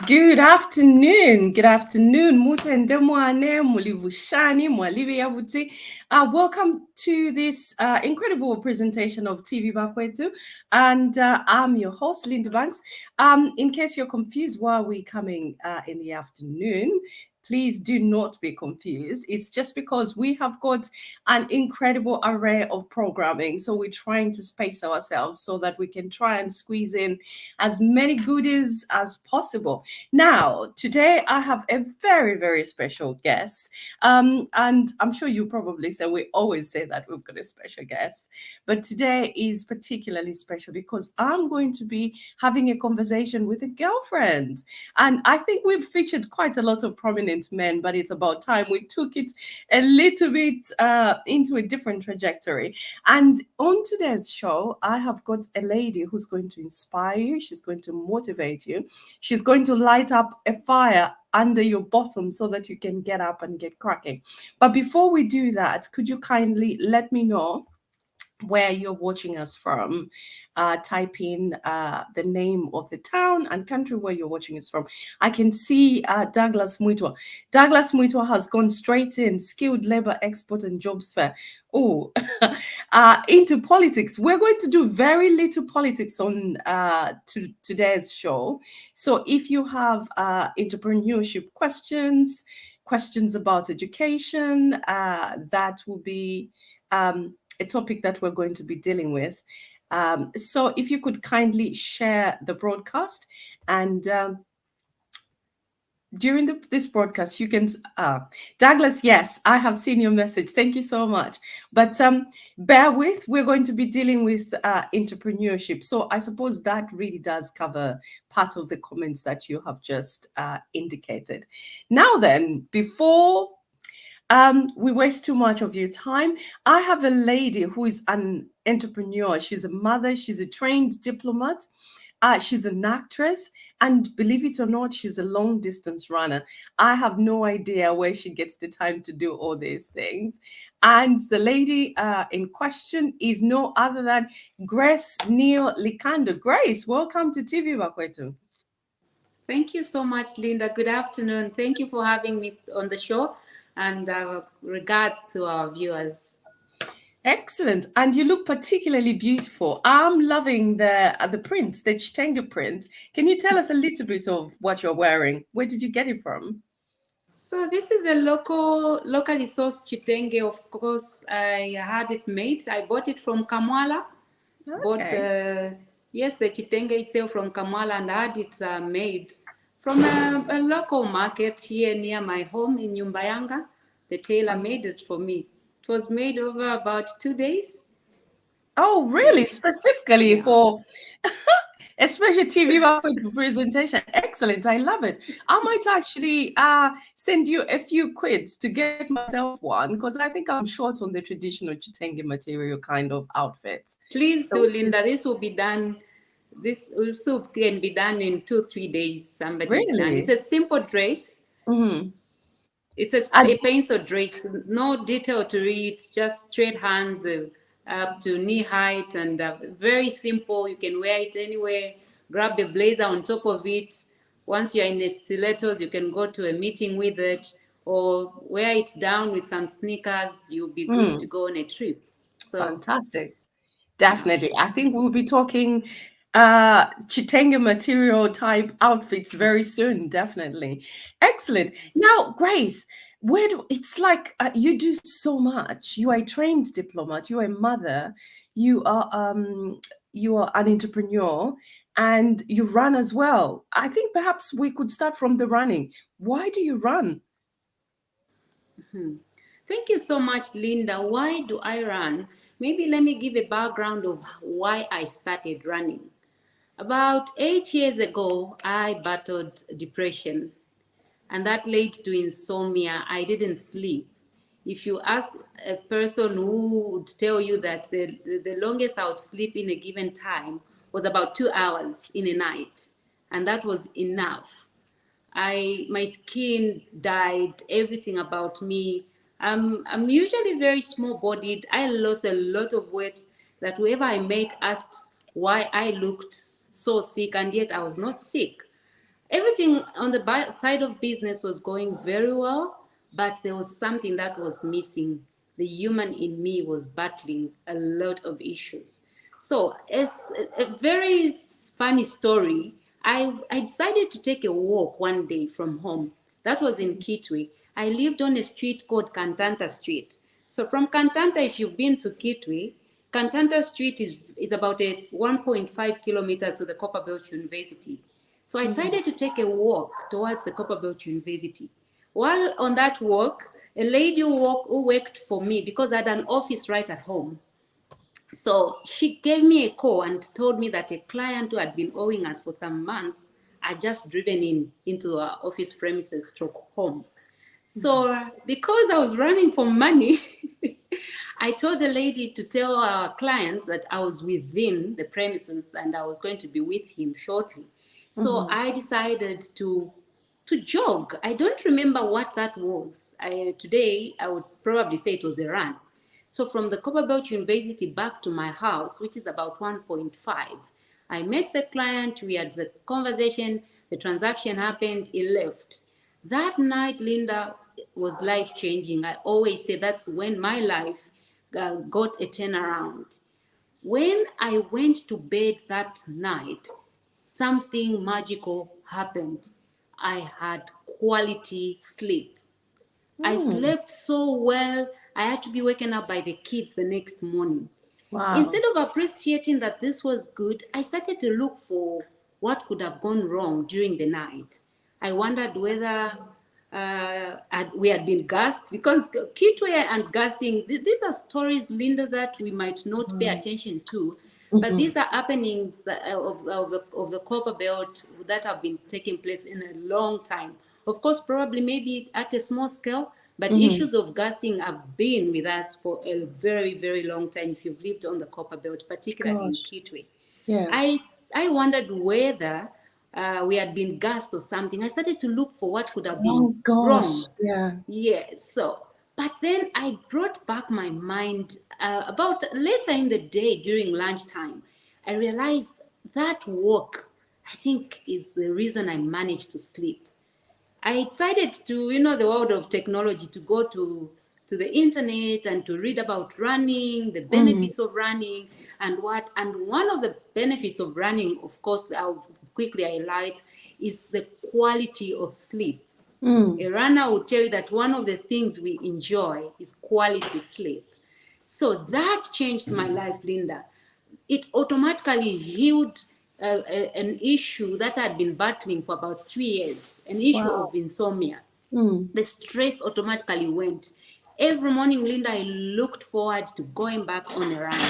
Good afternoon. Good afternoon. Mutende mwane, mulivushani, mwalivi yavuti. Welcome to this incredible presentation of TV Bakwetu. And I'm your host, Linda Banks. In case you're confused why we're coming in the afternoon, please do not be confused. It's just because we have got an incredible array of programming. So we're trying to space ourselves so that we can try and squeeze in as many goodies as possible. Now, today I have a very, very special guest. And I'm sure you probably say, we always say that we've got a special guest. But today is particularly special because I'm going to be having a conversation with a girlfriend. And I think we've featured quite a lot of prominent men, but it's about time we took it a little bit into a different trajectory. And on today's show, I have got a lady who's going to inspire you. She's going to motivate you. She's going to light up a fire under your bottom so that you can get up and get cracking. But before we do that, could you kindly let me know where you're watching us from? Type in the name of the town and country where you're watching us from. I can see Douglas Muitwa. Douglas Muitwa has gone straight in, skilled labor export and jobs fair. Oh, into politics. We're going to do very little politics on today's show. So if you have entrepreneurship questions about education, that will be a topic that we're going to be dealing with. So if you could kindly share the broadcast, and during this broadcast, you can, Douglas, yes, I have seen your message. Thank you so much. But bear with, we're going to be dealing with entrepreneurship. So I suppose that really does cover part of the comments that you have just indicated. Now then, before we waste too much of your time, I have a lady who is an entrepreneur. She's a mother. She's a trained diplomat. She's an actress, and believe it or not, she's a long distance runner. I have no idea where she gets the time to do all these things. And the lady in question is no other than Grace Neil Likando. Grace, welcome to TV Bakwetu. Thank you so much, Linda. Good afternoon. Thank you for having me on the show, and regards to our viewers. Excellent. And you look particularly beautiful. I'm loving the print, the Chitenge print. Can you tell us a little bit of what you're wearing? Where did you get it from? So this is a locally sourced chitenge. Of course, I had it made. I bought it from Kamwala. Bought Okay. the chitenge itself from Kamwala, and I had it made from a local market here near my home in Nyumbayanga. The tailor made it for me. It was made over about 2 days. Oh, really? Yes. Specifically Yeah. for a special TV presentation. Excellent. I love it. I might actually send you a few quids to get myself one because I think I'm short on the traditional Chitenge material kind of outfits. Please So do, Linda. This will be done. This also can be done in 2-3 days. Somebody's done. It's really? a simple dress. Mm-hmm. It's And a pencil dress, no detail to it, just straight hands up to knee height, and very simple. You can wear it anywhere. Grab a blazer on top of it. Once you're in the stilettos, you can go to a meeting with it, or wear it down with some sneakers. You'll be good to go on a trip. So, fantastic. yeah. Definitely. I think we'll be talking Chitenge material type outfits very soon. Definitely. Excellent. Now, Grace, it's like you do so much. You are a trained diplomat, you are a mother, you are an entrepreneur, and you run as well. I think perhaps we could start from the running. Why do you run? Thank you so much, Linda. Why do I run? Maybe let me give a background of why I started running. About 8 years ago, I battled depression, and that led to insomnia. I didn't sleep. If you ask a person who would tell you that the longest I would sleep in a given time was about 2 hours in a night, and that was enough. My skin died, everything about me. I'm usually very small bodied. I lost a lot of weight that whoever I met asked why I looked so sick, and yet I was not sick. Everything on the side of business was going very well, but there was something that was missing. The human in me was battling a lot of issues. So it's a very funny story. I decided to take a walk one day from home. That was in Kitwe. I lived on a street called Kantanta Street. So from Kantanta, if you've been to Kitwe, Kantanta Street is about 1.5 kilometers to the Copperbelt University. So I decided to take a walk towards the Copperbelt University. While on that walk, a lady who worked for me, because I had an office right at home. So she gave me a call and told me that a client who had been owing us for some months had just driven into our office premises stroke home. So because I was running for money, I told the lady to tell our clients that I was within the premises and I was going to be with him shortly. So Mhm. I decided to jog. I don't remember what that was. Today, I would probably say it was a run. So from the Copperbelt University back to my house, which is about 1.5, I met the client, we had the conversation, the transaction happened, he left. That night, Linda, was life-changing. I always say that's when my life got a turnaround. When I went to bed that night, something magical happened. I had quality sleep. I Mm. slept so well, I had to be waken up by the kids the next morning. Wow. Instead of appreciating that this was good, I started to look for what could have gone wrong during the night. I wondered whether we had been gassed, because Kitwe and gassing, these are stories, Linda, that we might not pay attention to, but Mhm. these are happenings of the copper belt that have been taking place in a long time. Of course, probably maybe at a small scale, but Mhm. issues of gassing have been with us for a very, very long time if you've lived on the copper belt, particularly in Gosh. Kitwe. I Yes. I wondered whether we had been gassed or something. I started to look for what could have been Oh gosh, wrong. yeah. Yes. So, but then I brought back my mind about later in the day during lunchtime. I realized that walk, I think, is the reason I managed to sleep. I decided to, the world of technology, to go to the internet and to read about running, the Mm, benefits of running, and one of the benefits of running, of course, I'll quickly highlight, is the quality of sleep. mm, A runner will tell you that one of the things we enjoy is quality sleep. So that changed my life, Linda. It automatically healed an issue that I had been battling for about 3 years, an issue wow. of insomnia. Mm, The stress automatically went. Every morning, Linda, I looked forward to going back on a run.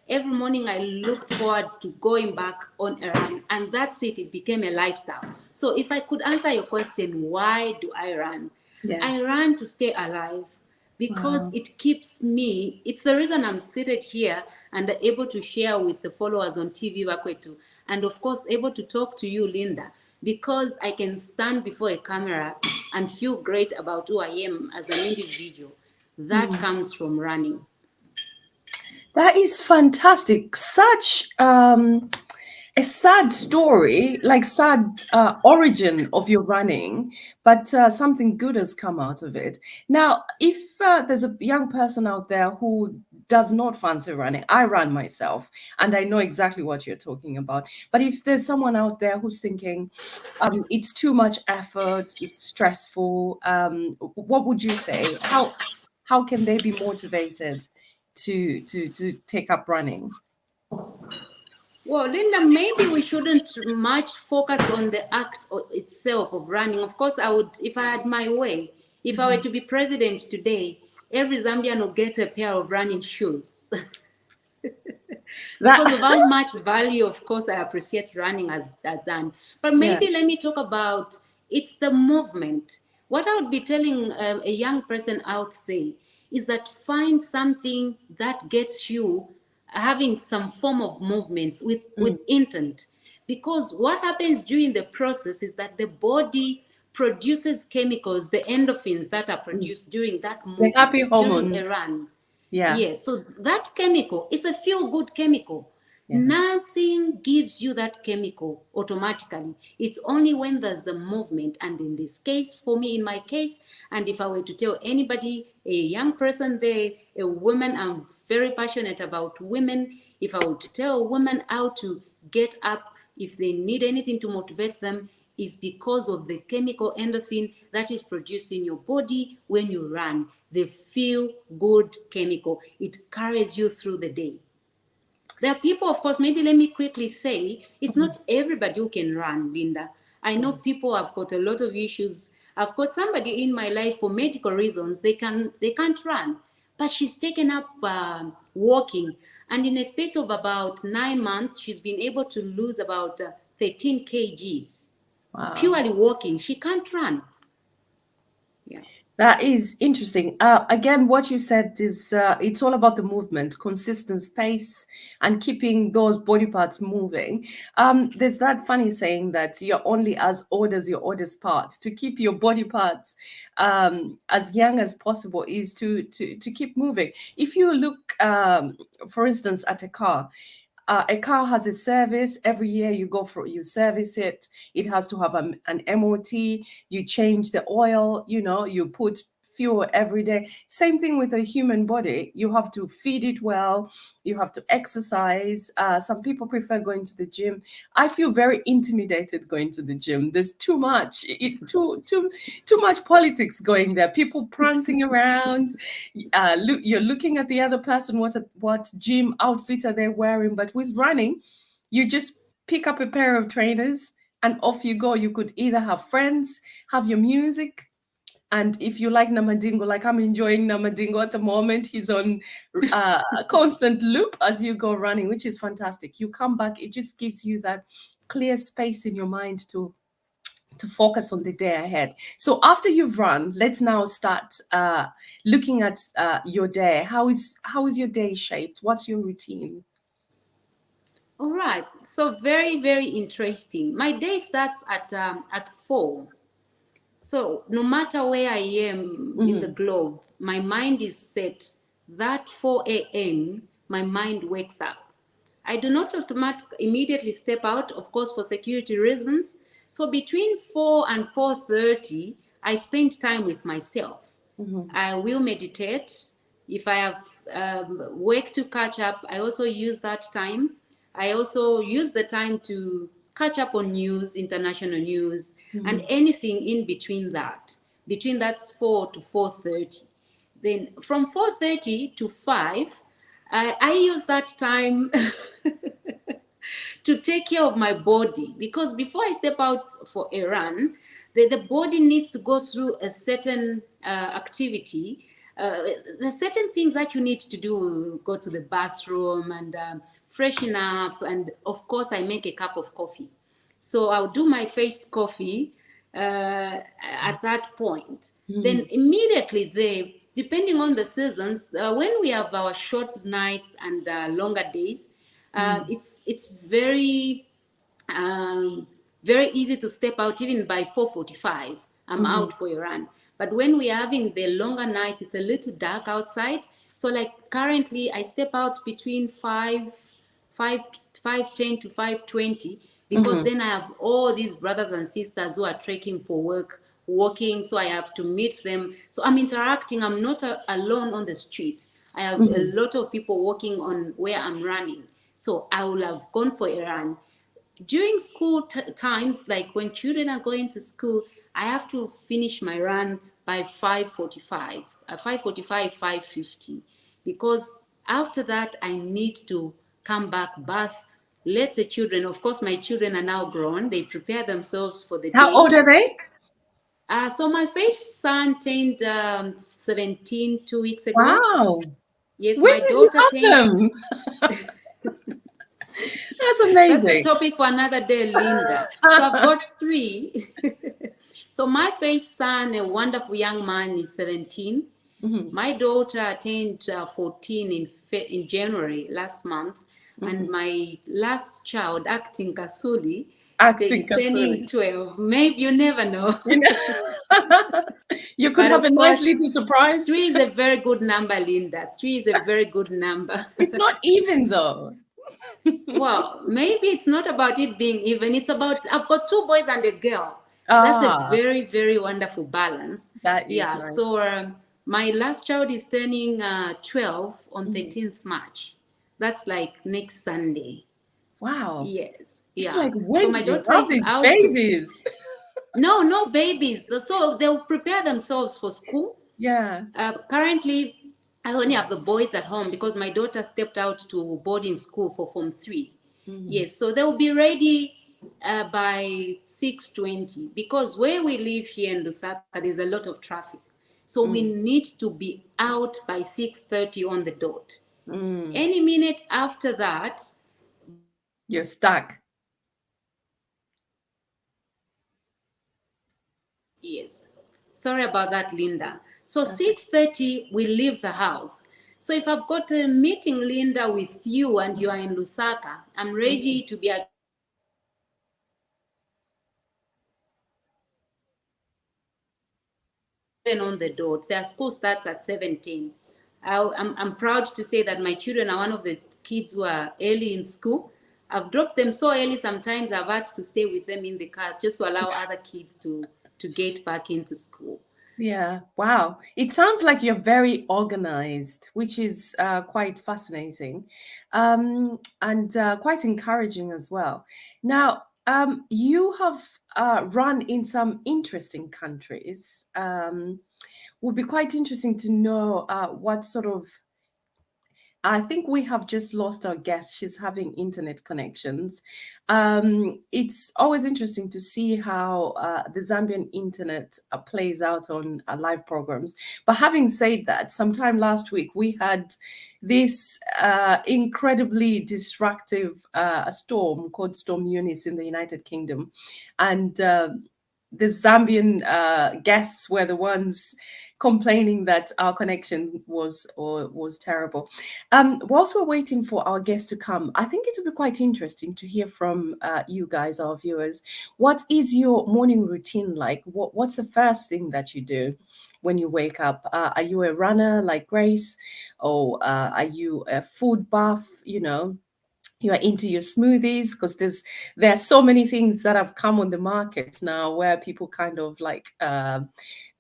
Every morning, I looked forward to going back on a run. And that's it, it became a lifestyle. So, if I could answer your question, why do I run? yeah. I run to stay alive because Wow. it keeps me, it's the reason I'm seated here and able to share with the followers on TV Bakwetu, and of course able to talk to you, Linda, because I can stand before a camera and feel great about who I am as an individual. That Mm. comes from running. That is fantastic. Such a sad story, like sad origin of your running, but something good has come out of it. Now, if there's a young person out there who does not fancy running, I run myself, and I know exactly what you're talking about. But if there's someone out there who's thinking it's too much effort, it's stressful, what would you say? How can they be motivated to take up running? Well, Linda, maybe we shouldn't much focus on the act itself of running. Of course, I would, if I had my way, if I were to be president today, every Zambian would get a pair of running shoes. Because of That how much value, of course, I appreciate running as done. But yeah. maybe let me talk about it's the movement. What I would be telling a young person out there is that find something that gets you having some form of movements with Mm, intent. Because what happens during the process is that the body produces chemicals, the endorphins that are mm. produced during that The happy movement, during hormones. a run. Yeah. Yes, so that chemical is a feel good chemical. Yeah. Nothing gives you that chemical automatically. It's only when there's a movement. And in this case, for me, in my case, and if I were to tell anybody, a young person there, a woman, I'm very passionate about women. If I were to tell a woman how to get up, if they need anything to motivate them, is because of the chemical endorphin that is produced in your body when you run. The feel good chemical. It carries you through the day. There are people, of course, maybe let me quickly say, it's Mhm. not everybody who can run, Linda. I know people have got a lot of issues. I've got somebody in my life for medical reasons, they can't run. But she's taken up walking. And in a space of about 9 months, she's been able to lose about 13 kgs. Wow. Purely walking. She can't run. Yeah. That is interesting. Again, what you said is it's all about the movement, consistent space, and keeping those body parts moving. There's that funny saying that you're only as old as your oldest parts. To keep your body parts as young as possible is to keep moving. If you look, for instance, at a car has a service every year. You go for you service it. It has to have an MOT. You change the oil. You put fuel every day. Same thing with a human body. You have to feed it well. You have to exercise. Some people prefer going to the gym. I feel very intimidated going to the gym. There's too much. Too much politics going there. People prancing around. You're looking at the other person. What gym outfit are they wearing? But with running, you just pick up a pair of trainers and off you go. You could either have friends, have your music, and if you like Namadingo, like I'm enjoying Namadingo at the moment, he's on a constant loop as you go running, which is fantastic. You come back, it just gives you that clear space in your mind to focus on the day ahead. So after you've run, let's now start looking at your day. How is your day shaped? What's your routine? All right. So very, very interesting. My day starts at 4. So no matter where I am in the globe, my mind is set that 4 a.m. my mind wakes up. I do not immediately step out, of course, for security reasons. So between 4 and 4:30, I spend time with myself. I will meditate. If I have work to catch up, I also use that time. I also use the time to catch up on news, international news, and anything in between that. Between that's 4 to 4:30. Then from 4:30 to 5, I use that time to take care of my body, because before I step out for a run, the body needs to go through a certain activity. The certain things that you need to do: go to the bathroom and freshen up, and of course I make a cup of coffee. So I'll do my first coffee at that point. Then immediately there, depending on the seasons, when we have our short nights and longer days, it's very easy to step out. Even by 4:45 I'm out for a run. But when we're having the longer night, it's a little dark outside. So like currently I step out between 5:10 to 5:20, because then I have all these brothers and sisters who are trekking for work, walking, so I have to meet them. So I'm interacting. I'm not alone on the streets. I have a lot of people walking on where I'm running. So I will have gone for a run. During school times, like when children are going to school, I have to finish my run by 5:45, 5:50, because after that I need to come back, bath, let the children, of course my children are now grown, they prepare themselves for the How day. old are they? So my first son turned 17 2 weeks ago. Wow. Yes, When my did you daughter have turned. them? That's That's a amazing. topic for another day, Linda. So I've got 3. So my first son, a wonderful young man, is 17. My daughter turned 14 in January last month. And my last child, acting Kasuli, Acting is turning 12. Maybe you never know. You know? You could But have a of nice course, little surprise. 3 is a very good number, Linda. 3 is a very good number. It's not even though. Well, maybe it's not about it being even. It's about, I've got 2 boys and a girl. That's a very, very wonderful balance. That is Yeah. nice. So my last child is turning 12 on 13th March. That's like next Sunday. Wow. Yes. It's Yeah. like, when So my did you daughter have is these out to. babies? No babies. So they'll prepare themselves for school. Yeah. Currently, I only have the boys at home because my daughter stepped out to boarding school for Form 3. Yes, so they'll be ready by 6:20, because where we live here in Lusaka, there's a lot of traffic. So we need to be out by 6:30 on the dot. Any minute after that, You're stuck. yes. Sorry about that, Linda. So 6:30, we leave the house. So if I've got a meeting, Linda, with you and you are in Lusaka, I'm ready to be on the dot. Their school starts at 17. I'm proud to say that my children are one of the kids who are early in school. I've dropped them so early, sometimes I've had to stay with them in the car just to allow other kids to get back into school. Yeah. Wow. It sounds like you're very organized, which is quite fascinating, and quite encouraging as well. Now, you have run in some interesting countries. Would be quite interesting to know what sort of. I think we have just lost our guest. She's having internet connections. It's always interesting to see how the Zambian internet plays out on live programs. But having said that, sometime last week we had this incredibly destructive storm called Storm Eunice in the United Kingdom, and the Zambian guests were the ones complaining that our connection was terrible. Whilst we're waiting for our guests to come, I think it will be quite interesting to hear from you guys, our viewers. What is your morning routine like? What's the first thing that you do when you wake up? Are you a runner like Grace, or are you a food buff? You are into your smoothies, because there are so many things that have come on the market now where people kind of like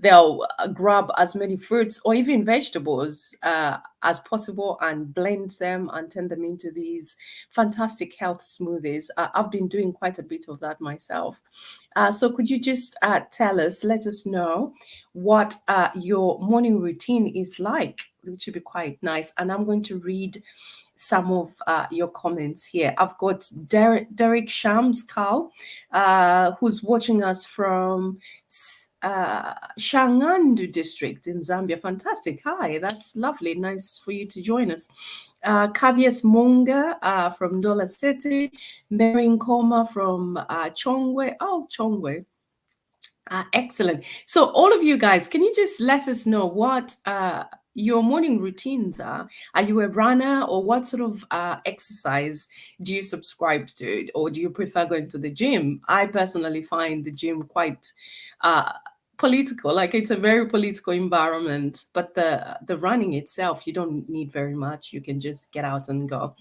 they'll grab as many fruits or even vegetables as possible and blend them and turn them into these fantastic health smoothies. I've been doing quite a bit of that myself. So could you just let us know what your morning routine is like, which would be quite nice. And I'm going to read some of your comments here. I've got Derek Shams Carl, who's watching us from Shangandu district in Zambia. Fantastic. Hi, that's lovely. Nice for you to join us. Kavies Monga from Dola City, Mary Nkoma from Chongwe. Oh, Chongwe. Excellent. So, all of you guys, can you just let us know what your morning routines are? Are you a runner, or what sort of exercise do you subscribe to? Or do you prefer going to the gym? I personally find the gym quite political, like it's a very political environment, but the running itself, you don't need very much. You can just get out and go.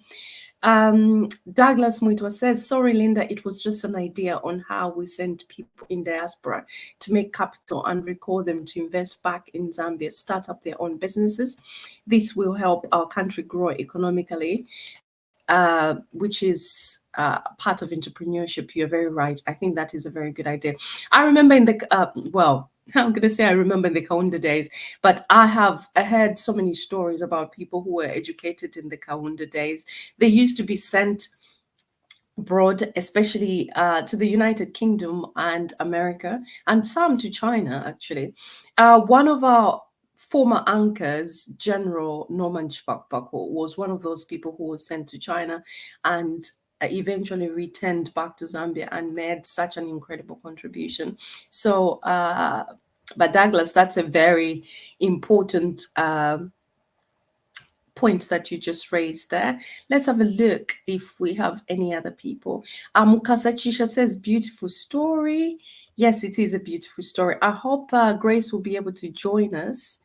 Douglas Muitwa says, sorry, Linda, it was just an idea on how we send people in diaspora to make capital and recall them to invest back in Zambia, start up their own businesses. This will help our country grow economically, which is part of entrepreneurship. You're very right. I think that is a very good idea. I remember in the, I'm going to say I remember in the Kaunda days, but I have heard so many stories about people who were educated in the Kaunda days. They used to be sent abroad, especially to the United Kingdom and America, and some to China, actually. One of our former anchors, General Norman Chpakpako, was one of those people who was sent to China and eventually returned back to Zambia and made such an incredible contribution. So, but Douglas, that's a very important point that you just raised there. Let's have a look if we have any other people. Mukasa Chisha says, beautiful story. Yes, it is a beautiful story. I hope Grace will be able to join us.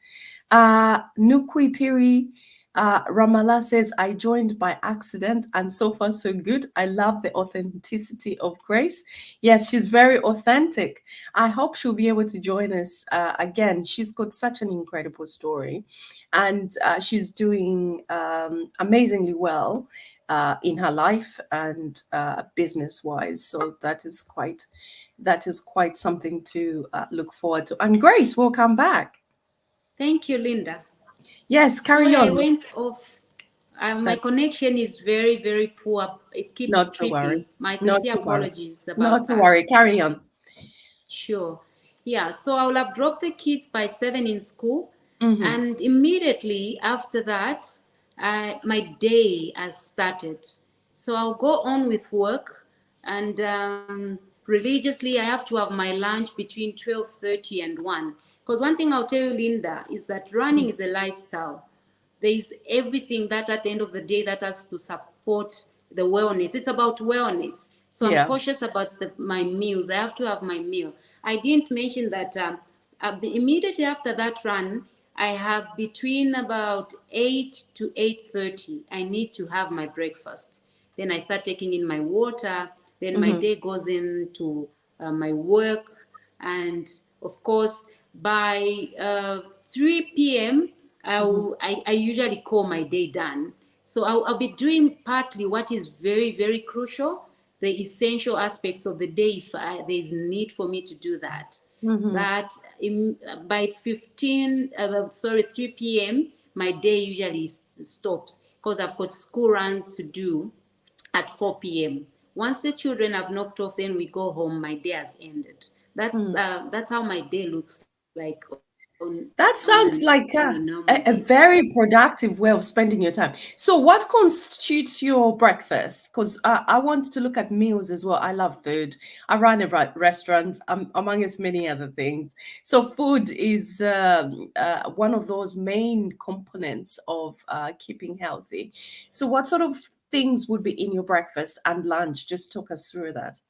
Nukui Piri Ramala says, I joined by accident and so far so good. I love the authenticity of Grace. Yes, she's very authentic. I hope she'll be able to join us again. She's got such an incredible story, and she's doing amazingly well in her life and business-wise. So that is quite something to look forward to. And Grace, welcome back. Thank you, Linda. Yes, carry on. I went off. My connection is very, very poor. It keeps Not to tripping. worry. My Not sincere to worry. apologies about Not to that. worry. Carry on. Sure. Yeah, so I will have dropped the kids by 7 in school. And immediately after that, my day has started. So I'll go on with work, and religiously I have to have my lunch between 12:30 and 1. Because one thing I'll tell you, Linda, is that running is a lifestyle. There is everything that at the end of the day that has to support the wellness. It's about wellness. So I'm cautious about my meals. I have to have my meal. I didn't mention that immediately after that run, I have between about 8 to 8:30, I need to have my breakfast. Then I start taking in my water. Then my day goes into my work. And of course, by 3 p.m., I usually call my day done. So I'll be doing partly what is very, very crucial, the essential aspects of the day if there's need for me to do that. But by 3 p.m., my day usually stops because I've got school runs to do at 4 p.m. Once the children have knocked off, then we go home. My day has ended. That's how my day looks like on a That sounds like on a normal a day. very productive way of spending your time. So, what constitutes your breakfast? Because I want to look at meals as well. I love food. I run a restaurant, among as many other things. So, food is one of those main components of keeping healthy. So, what sort of things would be in your breakfast and lunch? Just talk us through that.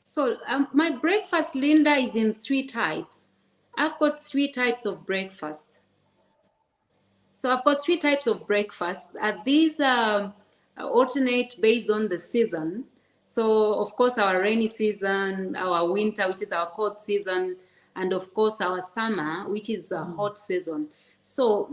So my breakfast, Linda, is in three types. I've got three types of breakfast. So I've got three types of breakfast. These alternate based on the season. So of course our rainy season, our winter, which is our cold season, and of course our summer, which is a hot season. So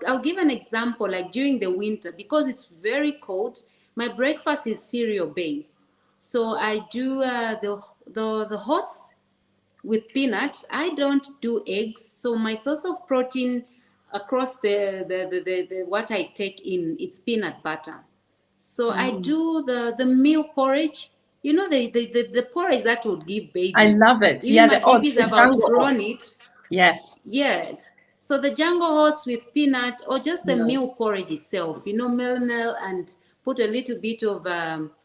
I'll give an example. Like during the winter, because it's very cold, my breakfast is cereal based. So I do the hot with peanut. I don't do eggs. So my source of protein across the what I take in, it's peanut butter. So I Mm. do the meal porridge. You know the porridge that would give I babies. love it. Even Yeah, my the odds, babies the have jungle outgrown oats. it. Yes. Yes. So the jungle oats with peanut or just the Nice. meal porridge itself, meal and put a little bit of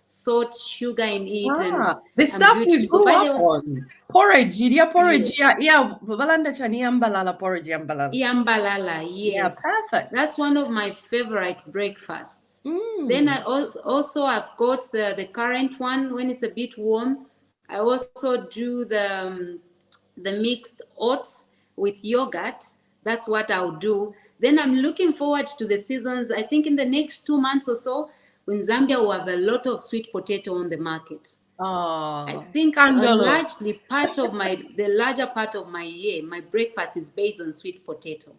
salt, sugar in it, and The I'm stuff good we to go. grew By up the way, on. Porridge, yeah, porridge, yeah, yes. yeah. Balanda chani yambalala porridge yambalala. Yambalala, Yeah, yes. perfect. That's one of my favorite breakfasts. Then I Mm. also I've got the current one when it's a bit warm. I also do the mixed oats with yogurt. That's what I'll do. Then I'm looking forward to the seasons. I think in the next 2 months or so, in Zambia we'll have a lot of sweet potato on the market. I Oh, think candolo. the larger part of my year, my breakfast is based on sweet potato.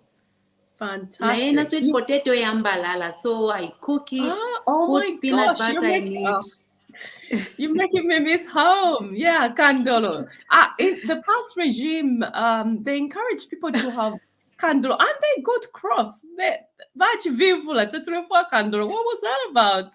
Naena Fantastic. sweet potato yambalala, so I cook it, Oh my put peanut gosh, butter in it. you're making me miss home. Yeah, candolo. In the past regime, they encouraged people to have candolo, and they got cross. They batch vivula candolo. What was that about?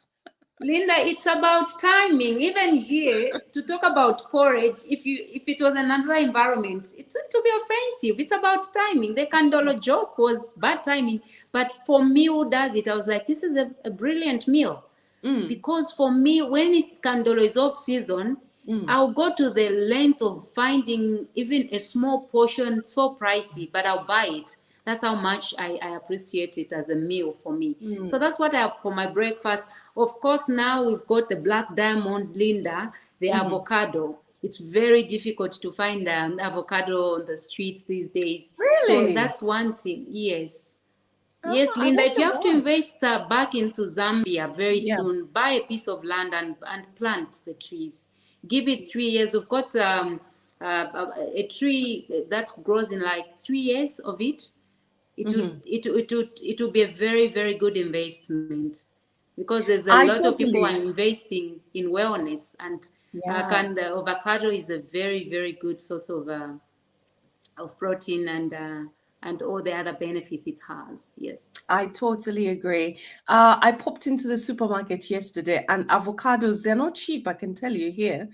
Linda, it's about timing. Even here, to talk about porridge, if it was another environment, it to be offensive. It's about timing. The candolo joke was bad timing, but for me, who does it? I was like, this is a brilliant meal. Mm, Because for me, when candolo is off season, mm. I'll go to the length of finding even a small portion, so pricey, but I'll buy it. That's how much I appreciate it as a meal for me. So Mm, that's what I have for my breakfast. Of course, now we've got the black diamond, Linda, the mhm. avocado. It's very difficult to find avocado on the streets these days. So Really? that's one thing. Yes. Yes, Oh, I Linda, if you wonder have to why. invest back into Zambia very Yeah. soon, buy a piece of land and plant the trees. Give it 3 years. We've got a tree that grows in like 3 years of it. Hmm. It would be a very, very good investment because there's a I lot of people are totally, investing in wellness, and yeah. avocado is a very, very good source of protein and all the other benefits it has. Yes. I totally agree. I popped into the supermarket yesterday, and avocados, they're not cheap, I can tell you here.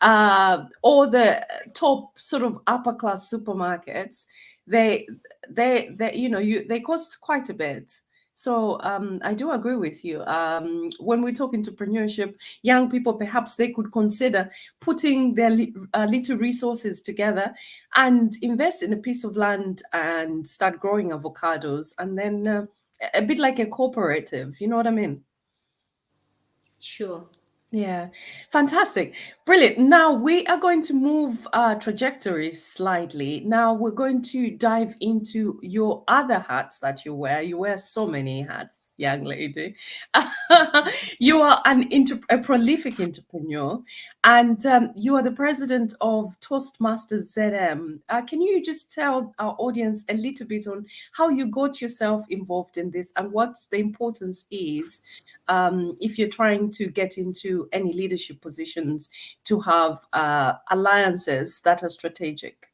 All the top sort of upper class supermarkets, they they cost quite a bit. So I do agree with you. When we talk entrepreneurship, young people perhaps they could consider putting their little resources together and invest in a piece of land and start growing avocados, and then a bit like a cooperative. You know what I mean? Sure. Yeah, fantastic. Brilliant. Now we are going to move trajectory slightly. Now we're going to dive into your other hats that you wear. You wear so many hats, young lady. You are a prolific entrepreneur, and you are the president of Toastmasters ZM. Can you just tell our audience a little bit on how you got yourself involved in this and what the importance is if you're trying to get into any leadership positions, to have alliances that are strategic?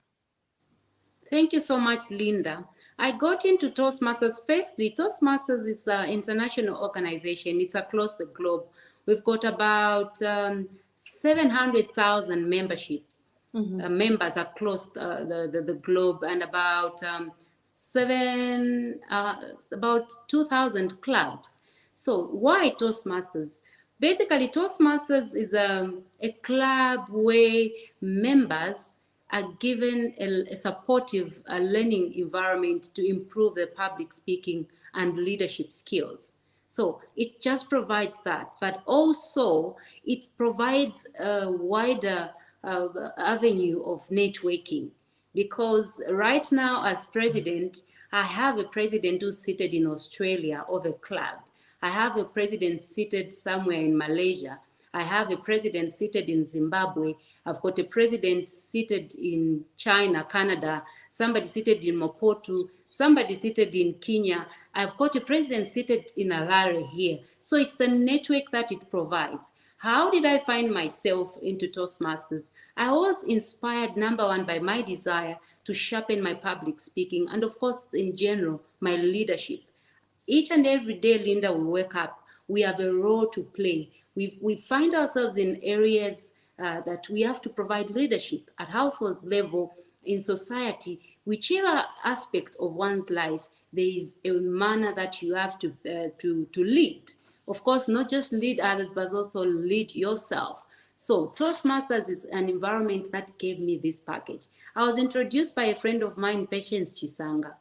Thank you so much, Linda. I got into Toastmasters. Firstly, Toastmasters is an international organization. It's across the globe. We've got about 700,000 memberships, members across the globe, and about about 2,000 clubs. So why Toastmasters? Basically, Toastmasters is a club where members are given a supportive learning environment to improve their public speaking and leadership skills. So it just provides that, but also it provides a wider avenue of networking. Because right now, as president, I have a president who's seated in Australia of a club. I have a president seated somewhere in Malaysia. I have a president seated in Zimbabwe. I've got a president seated in China, Canada, somebody seated in Maputo, somebody seated in Kenya. I've got a president seated in Harare here. So it's the network that it provides. How did I find myself into Toastmasters? I was inspired, number one, by my desire to sharpen my public speaking and, of course, in general, my leadership. Each and every day, Linda, we wake up, we have a role to play. We find ourselves in areas that we have to provide leadership at household level, in society, whichever aspect of one's life, there is a manner that you have to lead. Of course, not just lead others, but also lead yourself. So Toastmasters is an environment that gave me this package. I was introduced by a friend of mine, Patience Chisanga.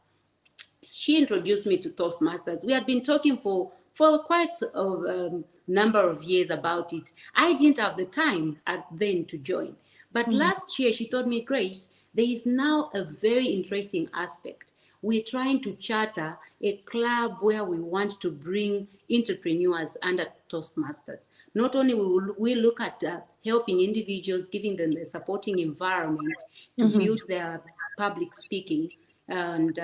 She introduced me to Toastmasters. We had been talking for quite a number of years about it. I didn't have the time then to join. But last year, she told me, Grace, there is now a very interesting aspect. We're trying to charter a club where we want to bring entrepreneurs under Toastmasters. Not only will we look at helping individuals, giving them the supporting environment to build their public speaking and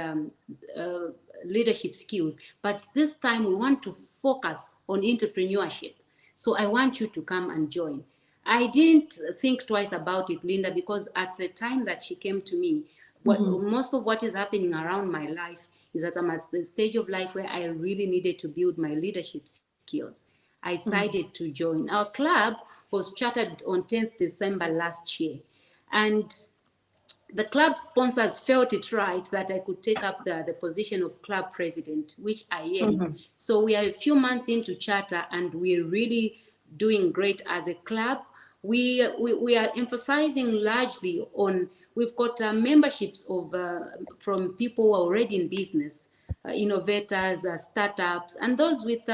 leadership skills, but this time we want to focus on entrepreneurship. So I want you to come and join. I didn't think twice about it, Linda, because at the time that she came to me, most of what is happening around my life is that I'm at the stage of life where I really needed to build my leadership skills. I decided to join. Our club was chartered on 10th December last year. And the club sponsors felt it right that I could take up the position of club president, which I am. So we are a few months into charter and we're really doing great as a club. We are emphasizing largely on, we've got memberships of from people who are already in business, innovators, startups, and those with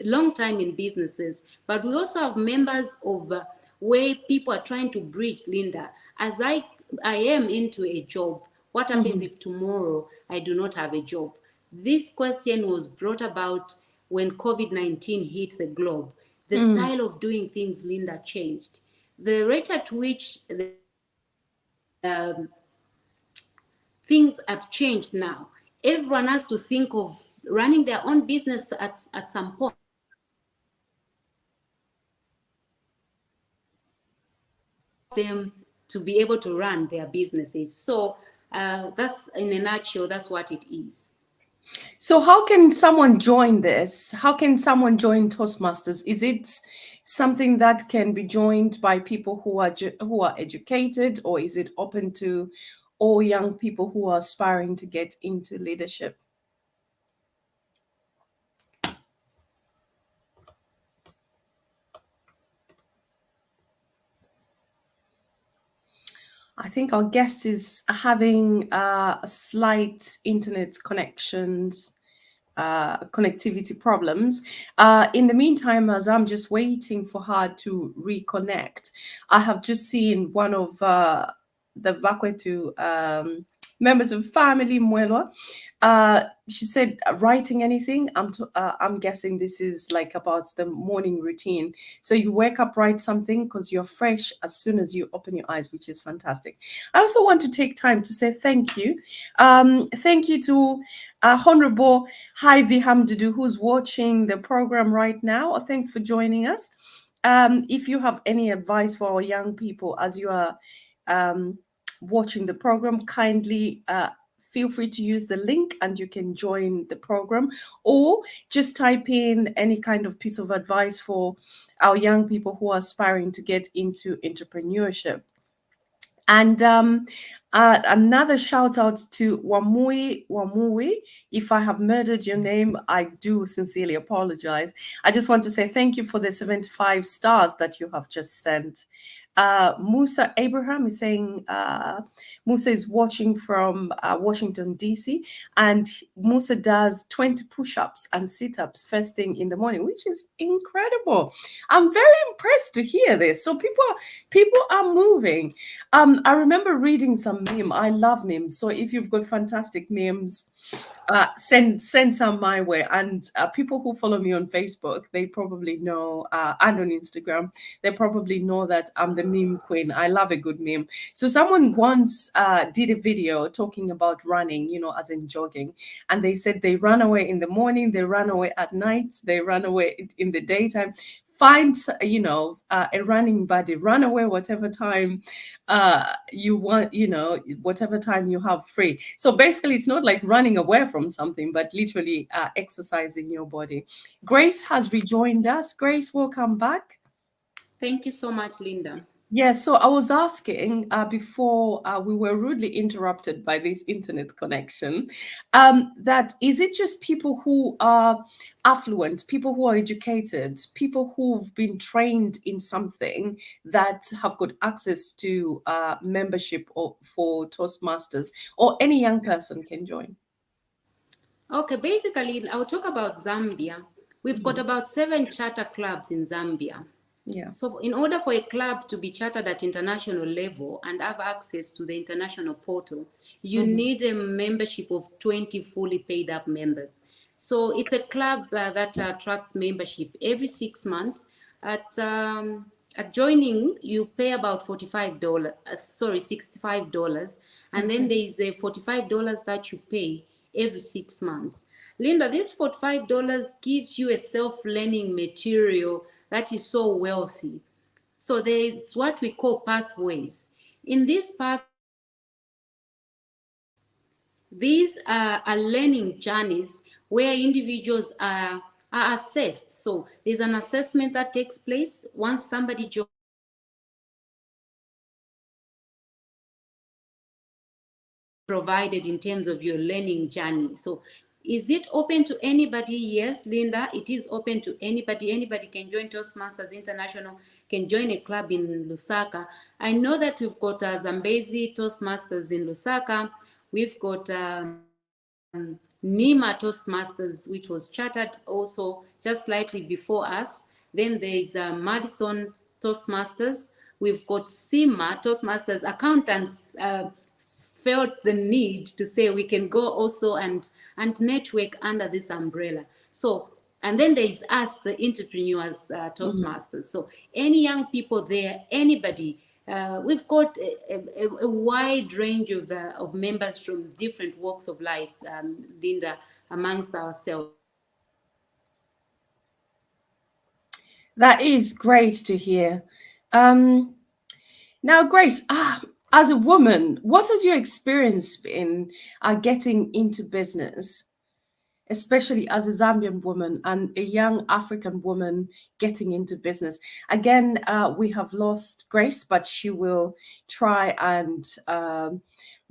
long time in businesses. But we also have members of where people are trying to bridge, Linda. As I am into a job, what happens if tomorrow I do not have a job? This question was brought about when COVID-19 hit the globe. The style of doing things, Linda, changed. The rate at which things have changed now. Everyone has to think of running their own business at some point. Them to be able to run their businesses. So that's, in a nutshell, that's what it is. So how can someone join this? How can someone join Toastmasters? Is it something that can be joined by people who are educated, or is it open to all young people who are aspiring to get into leadership? I think our guest is having a slight internet connectivity problems. In the meantime, as I'm just waiting for her to reconnect, I have just seen one of the Vakwetu members of family, Mwelwa. She said, writing anything? I'm guessing this is like about the morning routine. So you wake up, write something because you're fresh as soon as you open your eyes, which is fantastic. I also want to take time to say thank you. Thank you to Honorable Hyvie Hamdudu, who's watching the program right now. Thanks for joining us. If you have any advice for our young people as you are watching the program, kindly feel free to use the link and you can join the program, or just type in any kind of piece of advice for our young people who are aspiring to get into entrepreneurship. And another shout out to Wamui Wamui. If I have murdered your name, I do sincerely apologize. I just want to say thank you for the 75 stars that you have just sent. Musa Abraham is saying, Musa is watching from Washington, D.C., and Musa does 20 push ups and sit ups first thing in the morning, which is incredible. I'm very impressed to hear this. So people are moving. I remember reading some meme. I love memes. So if you've got fantastic memes, send some my way. And people who follow me on Facebook, they probably know, and on Instagram, they probably know that I'm the meme queen. I love a good meme. So someone once did a video talking about running, as in jogging, and they said they run away in the morning, they run away at night, they run away in the daytime. Find a running buddy, run away whatever time you want, whatever time you have free. So basically it's not like running away from something, but literally exercising your body. Grace has rejoined us. Grace, welcome back. Thank you so much, Linda. Yes, so I was asking before we were rudely interrupted by this internet connection, that is it just people who are affluent, people who are educated, people who've been trained in something that have got access to membership for Toastmasters, or any young person can join? Okay, basically, I'll talk about Zambia. We've got about 7 charter clubs in Zambia. Yeah. So in order for a club to be chartered at international level and have access to the international portal, you need a membership of 20 fully paid up members. So it's a club that attracts membership every 6 months. At joining, you pay about $65, and then there is a $45 that you pay every 6 months. Linda, this $45 gives you a self-learning material that is so wealthy. So there's what we call pathways. In this path, these are learning journeys where individuals are assessed. So there's an assessment that takes place once somebody joins. Provided in terms of your learning journey. So is it open to anybody? Yes, Linda, it is open to anybody. Anybody can join Toastmasters International, can join a club in Lusaka. I know that we've got Zambezi Toastmasters in Lusaka. We've got Nima Toastmasters, which was chartered also just slightly before us. Then there's Madison Toastmasters. We've got SIMA Toastmasters. Accountants felt the need to say we can go also and network under this umbrella. So, and then there's us, the entrepreneurs, Toastmasters. So any young people there, anybody, we've got a wide range of members from different walks of life, Linda, amongst ourselves. That is great to hear. Now, Grace, as a woman, what has your experience been getting into business, especially as a Zambian woman and a young African woman getting into business? Again, we have lost Grace, but she will try and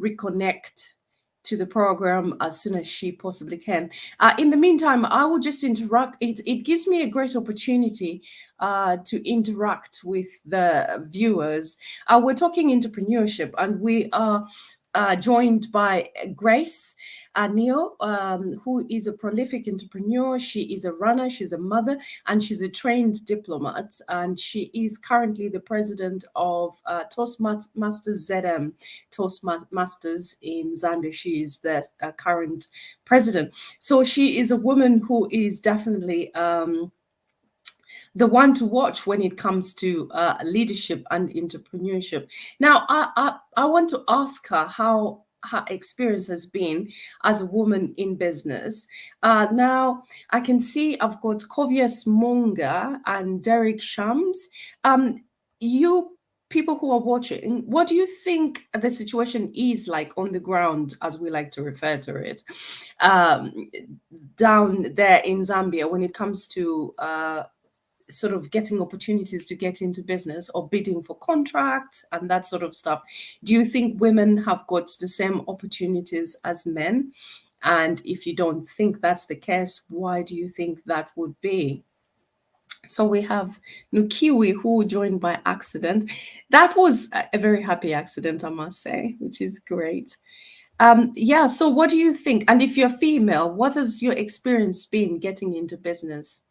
reconnect to the program as soon as she possibly can. In the meantime, I will just interact. It gives me a great opportunity to interact with the viewers. We're talking entrepreneurship, and we are joined by Grace Neil, who is a prolific entrepreneur. She is a runner, she's a mother, and she's a trained diplomat. And she is currently the president of Toastmasters ZM, Toastmasters in Zambia. She is the current president. So she is a woman who is definitely the one to watch when it comes to leadership and entrepreneurship. Now, I want to ask her how her experience has been as a woman in business. Now, I can see I've got Kovius Monga and Derek Shams. You people who are watching, what do you think the situation is like on the ground, as we like to refer to it, um, down there in Zambia when it comes to sort of getting opportunities to get into business or bidding for contracts and that sort of stuff? Do you think women have got the same opportunities as men? And if you don't think that's the case, why do you think that would be? So we have Nukiwi, who joined by accident. That was a very happy accident, I must say, which is great. Yeah, so what do you think? And if you're female, what has your experience been getting into business?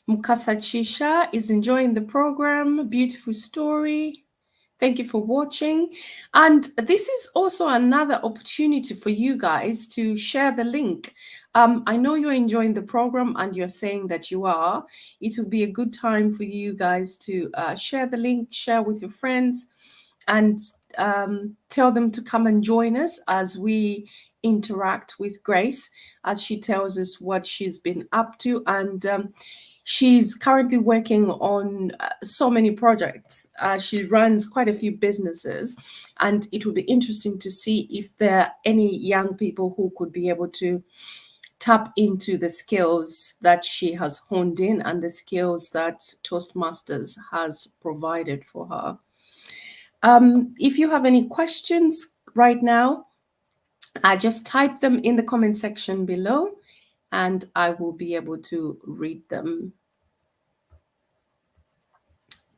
Mukasa Chisha is enjoying the program. Beautiful story. Thank you for watching. And this is also another opportunity for you guys to share the link. I know you're enjoying the program and you're saying that you are. It will be a good time for you guys to share the link, share with your friends, and tell them to come and join us as we interact with Grace as she tells us what she's been up to. And she's currently working on so many projects. She runs quite a few businesses, and it would be interesting to see if there are any young people who could be able to tap into the skills that she has honed in and the skills that Toastmasters has provided for her. If you have any questions right now, just type them in the comment section below and I will be able to read them.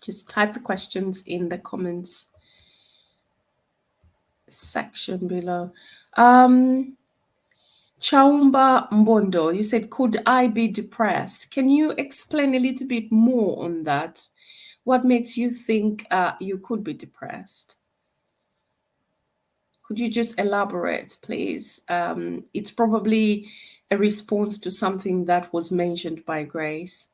Just type the questions in the comments section below. Chaumba Mbondo, you said, could I be depressed? Can you explain a little bit more on that? What makes you think you could be depressed? Could you just elaborate, please? It's probably a response to something that was mentioned by Grace.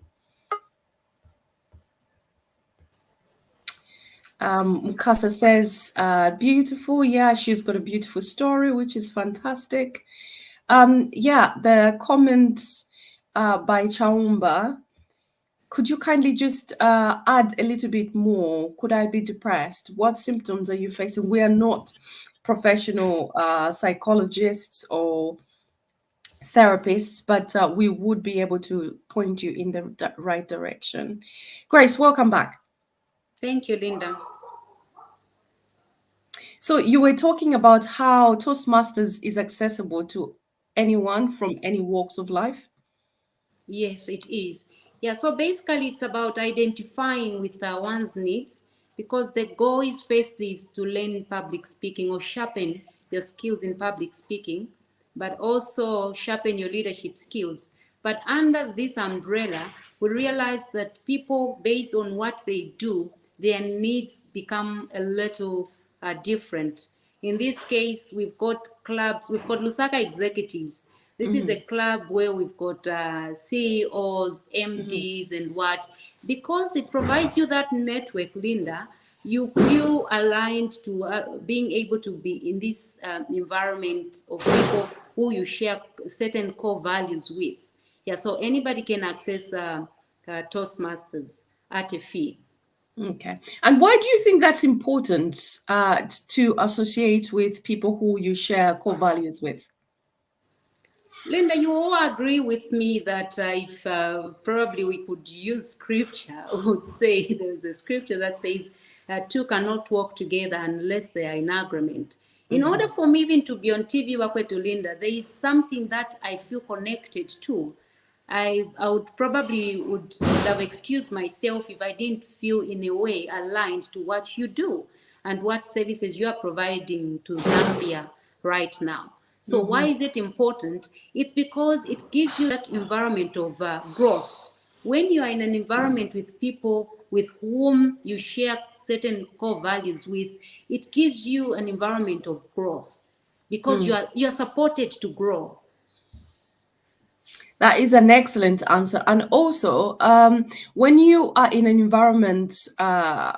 Mukasa says, beautiful. Yeah, she's got a beautiful story, which is fantastic. Yeah, the comment by Chaumba, could you kindly just add a little bit more? Could I be depressed? What symptoms are you facing? We are not professional psychologists or therapists, but we would be able to point you in the right direction. Grace, welcome back. Thank you, Linda. So you were talking about how Toastmasters is accessible to anyone from any walks of life. Yes, it is. Yeah, so basically it's about identifying with one's needs, because the goal is firstly is to learn public speaking or sharpen your skills in public speaking, but also sharpen your leadership skills. But under this umbrella, we realize that people, based on what they do, their needs become a little different. In this case, we've got clubs, we've got Lusaka executives. This is a club where we've got CEOs, MDs, and what. Because it provides you that network, Linda, you feel aligned to being able to be in this environment of people who you share certain core values with. Yeah, so anybody can access Toastmasters at a fee. Okay. And why do you think that's important to associate with people who you share core values with? Linda, you all agree with me that if probably we could use scripture, I would say there's a scripture that says two cannot walk together unless they are in agreement. In order for me even to be on TV, Wakwetu Linda, there is something that I feel connected to. I would probably would have excused myself if I didn't feel in a way aligned to what you do and what services you are providing to Zambia right now. So why is it important? It's because it gives you that environment of growth. When you are in an environment with people with whom you share certain core values with, it gives you an environment of growth because you are supported to grow. That is an excellent answer. And also, when you are in an environment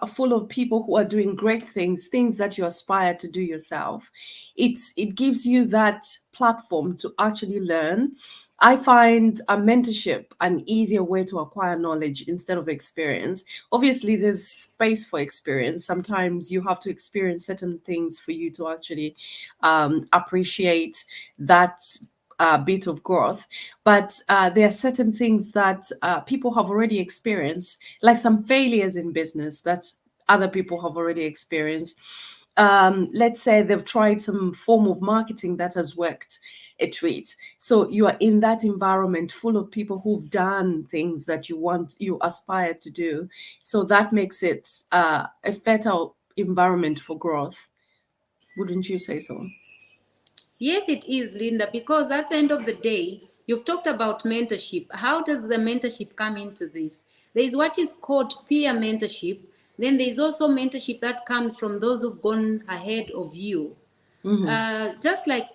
full of people who are doing great things, things that you aspire to do yourself, it gives you that platform to actually learn I find a mentorship an easier way to acquire knowledge instead of experience. Obviously, there's space for experience. Sometimes you have to experience certain things for you to actually appreciate that bit of growth. But there are certain things that people have already experienced, like some failures in business that other people have already experienced. Let's say they've tried some form of marketing that has worked a treat. So you are in that environment full of people who've done things that you aspire to do. So that makes it a fertile environment for growth. Wouldn't you say so? Yes, it is, Linda, because at the end of the day, you've talked about mentorship. How does the mentorship come into this? There is what is called peer mentorship. Then there's also mentorship that comes from those who've gone ahead of you. Hmm. Just like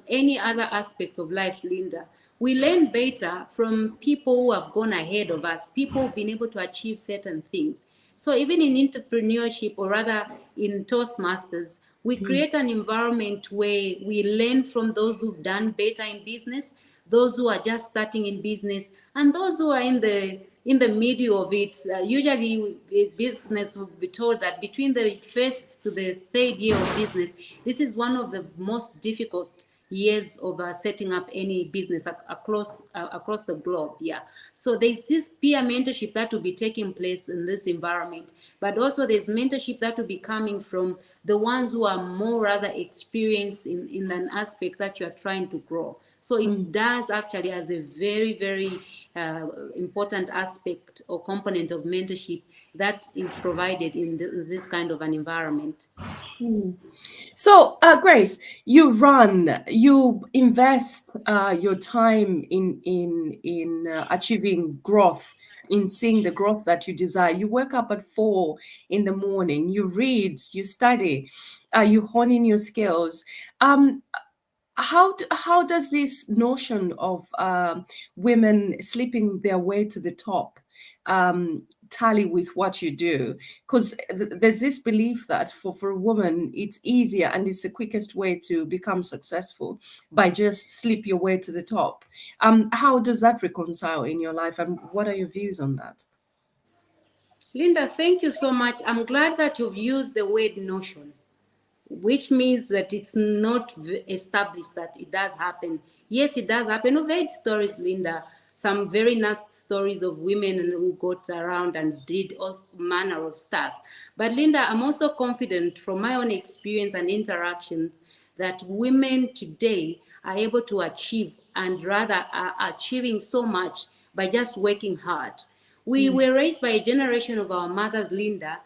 any other aspect of life, Linda, we learn better from people who have gone ahead of us, people who've been able to achieve certain things. So even in entrepreneurship, or rather in Toastmasters, we create an environment where we learn from those who've done better in business, those who are just starting in business, and those who are in the middle of it. Usually, business will be told that between the first to the third year of business, this is one of the most difficult years of setting up any business across the globe. Yeah. So there's this peer mentorship that will be taking place in this environment, but also there's mentorship that will be coming from the ones who are more rather experienced in an aspect that you are trying to grow. So it does actually as a very, very important aspect or component of mentorship that is provided in this kind of an environment. So, Grace, you invest your time in achieving growth, in seeing the growth that you desire. You wake up at 4 in the morning. You read, you study, you hone in your skills. Um, how does this notion of women sleeping their way to the top tally with what you do? Because there's this belief that for a woman it's easier and it's the quickest way to become successful by just sleep your way to the top. How does that reconcile in your life, and what are your views on that? Linda, thank you so much. I'm glad that you've used the word notion, which means that it's not established that it does happen. Yes, it does happen. I've heard stories, Linda, some very nasty stories of women who got around and did all manner of stuff. But Linda, I'm also confident from my own experience and interactions that women today are able to achieve, and rather are achieving so much by just working hard. We were raised by a generation of our mothers, Linda.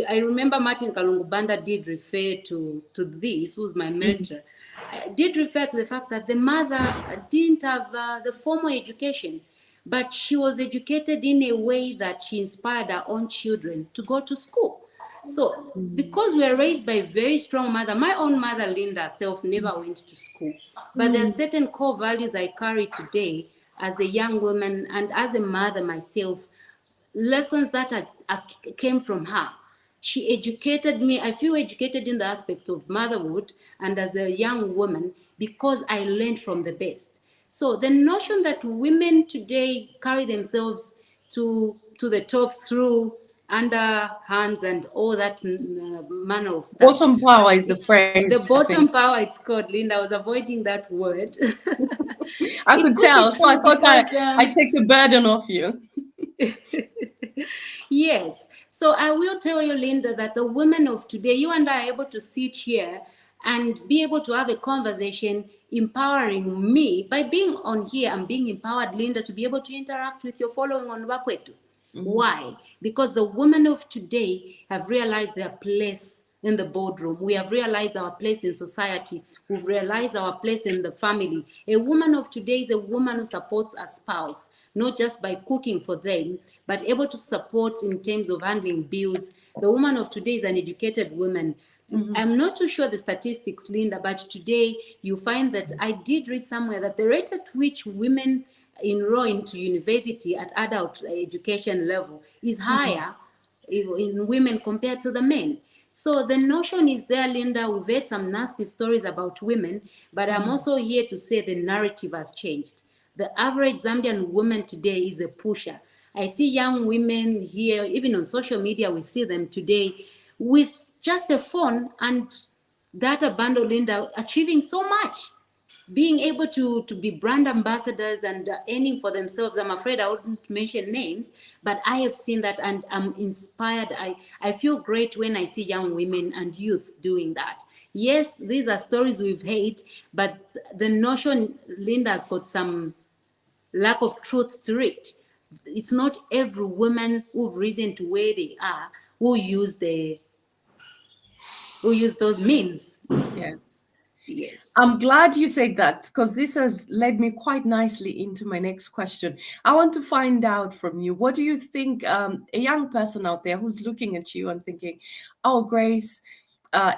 I remember Martin Kalungubanda did refer to this, who's my mentor, did refer to the fact that the mother didn't have the formal education, but she was educated in a way that she inspired her own children to go to school. So, because we are raised by a very strong mother, my own mother, Linda herself, never went to school. But there are certain core values I carry today as a young woman and as a mother myself, lessons that came from her. She educated me. I feel educated in the aspect of motherhood and as a young woman because I learned from the best. So the notion that women today carry themselves to the top through underhands and all that manner of stuff. Bottom power is the The phrase, I bottom think. power, it's called, Linda. I was avoiding that word. I It could could be tell, so I true thought because I take the burden off you. yes. So I will tell you, Linda, that the women of today, you and I are able to sit here and be able to have a conversation empowering me by being on here and being empowered, Linda, to be able to interact with your following on Wakwetu. Why? Because the women of today have realized their place in the boardroom. We have realized our place in society. We've realized our place in the family. A woman of today is a woman who supports a spouse, not just by cooking for them, but able to support in terms of handling bills. The woman of today is an educated woman. I'm not too sure the statistics, Linda, but today you find that I did read somewhere that the rate at which women enroll into university at adult education level is higher in women compared to the men. So the notion is there, Linda. We've heard some nasty stories about women, but I'm also here to say the narrative has changed. The average Zambian woman today is a pusher. I see young women here, even on social media, we see them today with just a phone and data bundle, Linda, achieving so much, being able to be brand ambassadors and earning for themselves. I'm afraid I wouldn't mention names, but I have seen that and I'm inspired. I feel great when I see young women and youth doing that. Yes, these are stories we've heard, but the notion, Linda, has got some lack of truth to it. It's not every woman who've risen to where they are who use those means. Yeah. Yes. I'm glad you said that, because this has led me quite nicely into my next question. I want to find out from you, what do you think, a young person out there who's looking at you and thinking, oh, Grace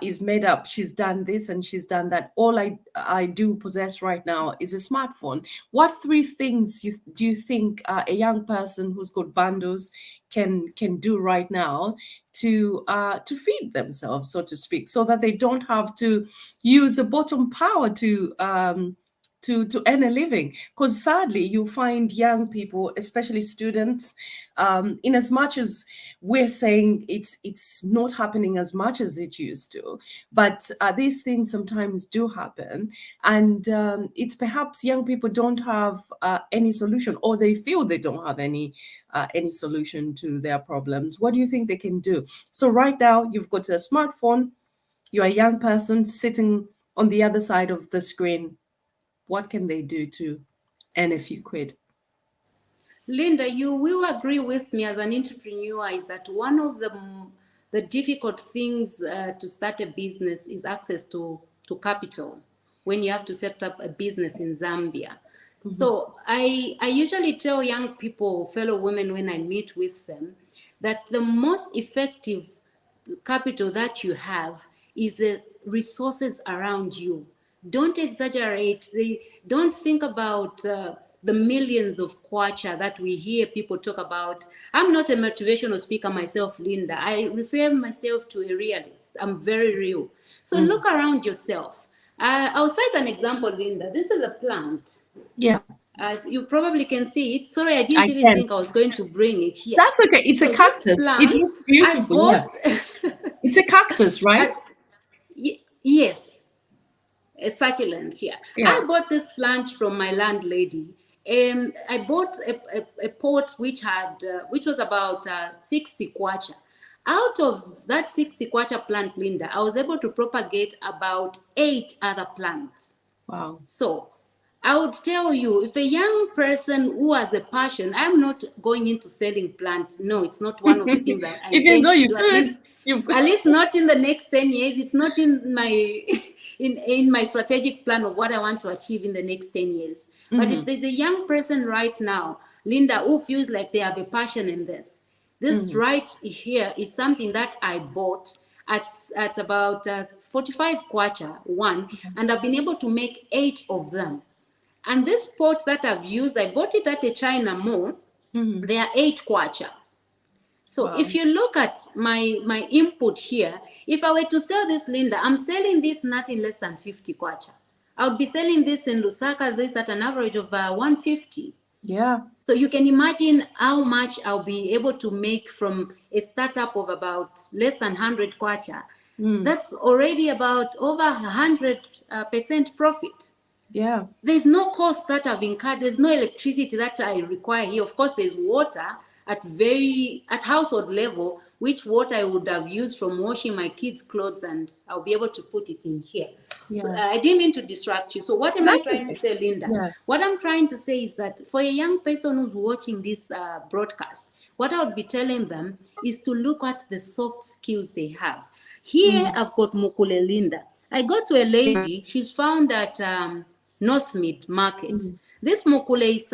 is made up. She's done this and she's done that. All I do possess right now is a smartphone. What three things do you think a young person who's got bundles can do right now to feed themselves, so to speak, so that they don't have to use the bottom power to earn a living? Because sadly, you find young people, especially students, in as much as we're saying it's not happening as much as it used to, but these things sometimes do happen, and it's perhaps young people don't have any solution, or they feel they don't have any solution to their problems. What do you think they can do? So right now, you've got a smartphone, you're a young person sitting on the other side of the screen. What can they do to earn a few quid? Linda, you will agree with me as an entrepreneur is that one of the difficult things to start a business is access to capital when you have to set up a business in Zambia. Mm-hmm. So I usually tell young people, fellow women, when I meet with them, that the most effective capital that you have is the resources around you. Don't exaggerate. Don't think about the millions of kwacha that we hear people talk about. I'm not a motivational speaker myself, Linda. I refer myself to a realist. I'm very real. So look around yourself. I'll cite an example, Linda. This is a plant. Yeah. You probably can see it. Sorry, I didn't even think I was going to bring it here. That's okay. It's a cactus. It looks beautiful. It's a cactus, right? Yes. A succulent, yeah. I bought this plant from my landlady. I bought a pot which was about 60 kwacha. Out of that 60 kwacha plant, Linda, I was able to propagate about 8 other plants. Wow. So I would tell you, if a young person who has a passion, I'm not going into selling plants. No, it's not one of the things I intend to do. At least not in the next 10 years. It's not in my in my strategic plan of what I want to achieve in the next 10 years. Mm-hmm. But if there's a young person right now, Linda, who feels like they have a passion in this right here is something that I bought at about 45 kwacha, and I've been able to make 8 of them. And this pot that I've used, I bought it at a China mall. They are 8 kwacha. So if you look at my input here, if I were to sell this, Linda, I'm selling this nothing less than 50 kwacha. I would be selling this in Lusaka, this at an average of 150. Yeah. So you can imagine how much I'll be able to make from a startup of about less than 100 kwacha. That's already about over 100% profit. Yeah. There's no cost that I've incurred. There's no electricity that I require here. Of course, there's water at household level, which water I would have used from washing my kids' clothes, and I'll be able to put it in here. Yeah. So I didn't mean to distract you. So what am I trying to say, Linda? Yeah. What I'm trying to say is that for a young person who's watching this broadcast, what I would be telling them is to look at the soft skills they have. Here, I've got mukule, Linda. I go to a lady. She's found at North Mid Market. This mukule is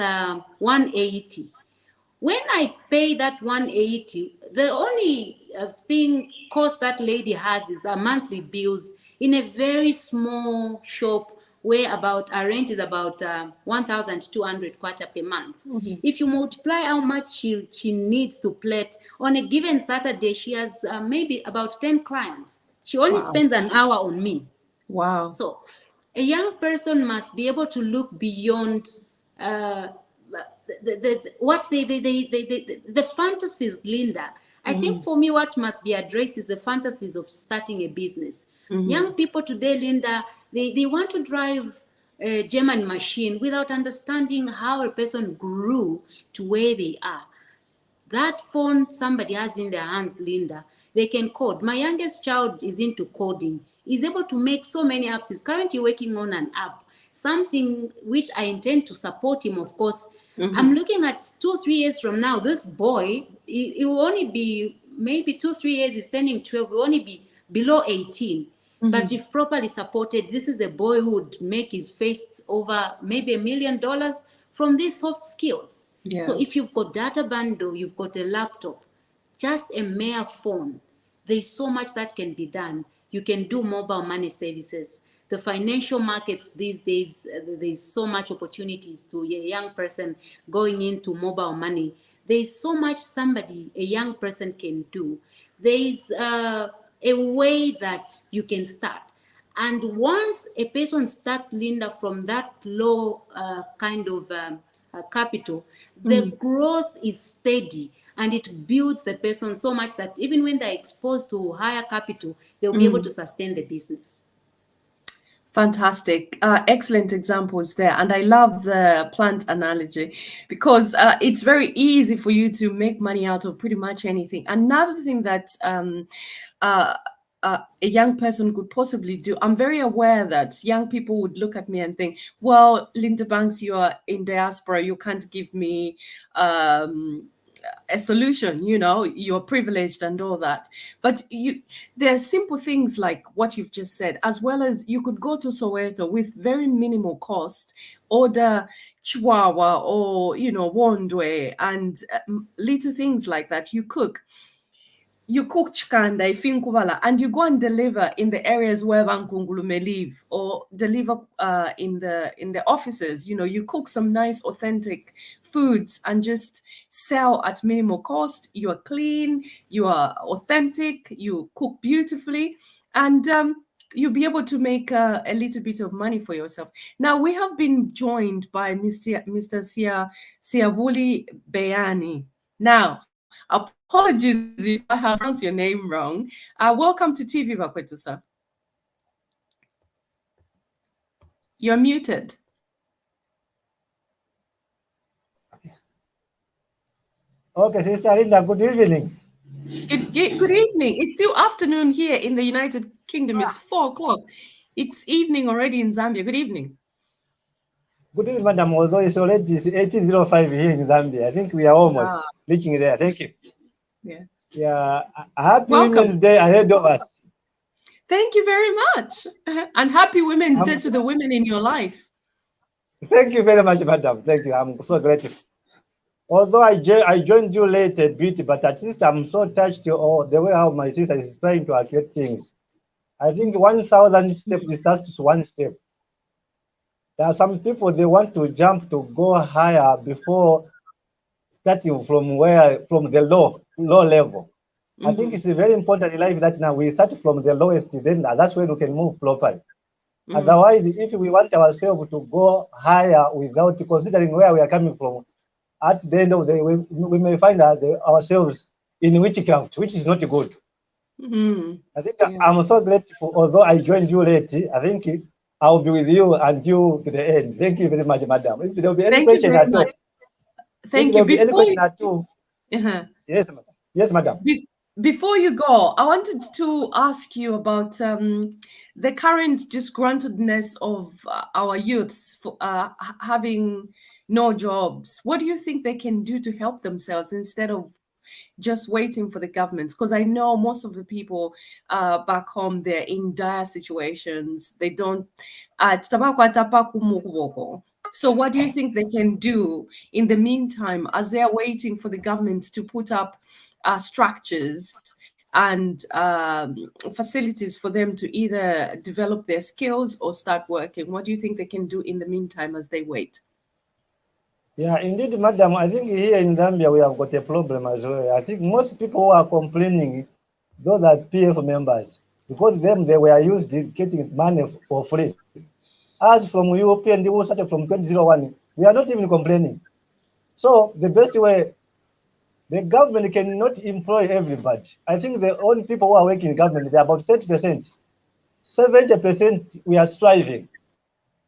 180. When I pay that 180, the only cost that lady has is her monthly bills in a very small shop where our rent is about 1,200 kwacha per month. If you multiply how much she needs to plate, on a given Saturday, she has maybe about 10 clients. She only spends an hour on me. Wow. So a young person must be able to look beyond the fantasies, Linda. I think for me, what must be addressed is the fantasies of starting a business. Young people today, Linda, they want to drive a German machine without understanding how a person grew to where they are. That phone somebody has in their hands, Linda, they can code. My youngest child is into coding. He's able to make so many apps. He's currently working on an app, something which I intend to support him, of course. I'm looking at 2-3 years from now, this boy, he will only be maybe 2-3 years, he's turning 12, he will only be below 18. But if properly supported, this is a boy who would make his face over maybe $1 million from these soft skills. Yeah. So if you've got data bundle, you've got a laptop, just a mere phone, there's so much that can be done. You can do mobile money services. The financial markets these days, there's so much opportunities to a young person going into mobile money. There's so much a young person can do. There's a way that you can start. And once a person starts, Linda, from that low kind of capital, the growth is steady and it builds the person so much that even when they're exposed to higher capital, they'll be able to sustain the business. Fantastic. Excellent examples there. And I love the plant analogy because it's very easy for you to make money out of pretty much anything. Another thing that a young person could possibly do, I'm very aware that young people would look at me and think, well, Linda Banks, you are in diaspora, you can't give me a solution, you're privileged and all that. But there are simple things like what you've just said, as well as you could go to Soweto with very minimal cost, order Chihuahua or, Wondwe and little things like that. You cook chikanda ifinkubala and you go and deliver in the areas where Bankungulu may live, or deliver in the offices. You cook some nice authentic foods and just sell at minimal cost. You are clean, you are authentic, you cook beautifully, and you'll be able to make a little bit of money for yourself. Now, we have been joined by Mr. Siabuli Bayani. Now, apologies if I have pronounced your name wrong. Welcome to TV Bakwetu, sir. You're muted. Okay, Sister Linda, good evening. Good evening. It's still afternoon here in the United Kingdom. It's 4 o'clock. It's evening already in Zambia. Good evening. Good evening, madam. Although it's already 18:05 here in Zambia, I think we are almost reaching there. Thank you. Yeah. Happy Women's Day ahead of us. Thank you very much. And happy Women's Day to the women in your life. Thank you very much, madam. Thank you. I'm so grateful. Although I joined you late a bit, but at least I'm so touched the way how my sister is trying to activate things. I think 1,000 steps is just one step. There are some people, they want to jump to go higher before starting from the low level. I think it's very important in life that now we start from the lowest, then that's when we can move properly. Otherwise, if we want ourselves to go higher without considering where we are coming from, at the end of the day, we may find ourselves in witchcraft, which is not good. I think I'm so grateful, although I joined you late, I think I'll be with you until to the end. Thank you very much, madam. If there will be any question at all. Thank you. Any question at all? Yes, madam. Yes, madam. Before you go, I wanted to ask you about the current disgruntledness of our youths for having no jobs. What do you think they can do to help themselves instead of just waiting for the governments? Because I know most of the people back home, they're in dire situations. They don't. So what do you think they can do in the meantime as they are waiting for the government to put up structures and facilities for them to either develop their skills or start working? What do you think they can do in the meantime as they wait? Yeah, indeed, madam. I think here in Zambia, we have got a problem as well. I think most people who are complaining, those are PF members, because they were used to getting money for free. As from European, who started from 2001, We are not even complaining. So the best way, the government cannot employ everybody. I think the only people who are working in government, they're about 30%. 70% we are striving.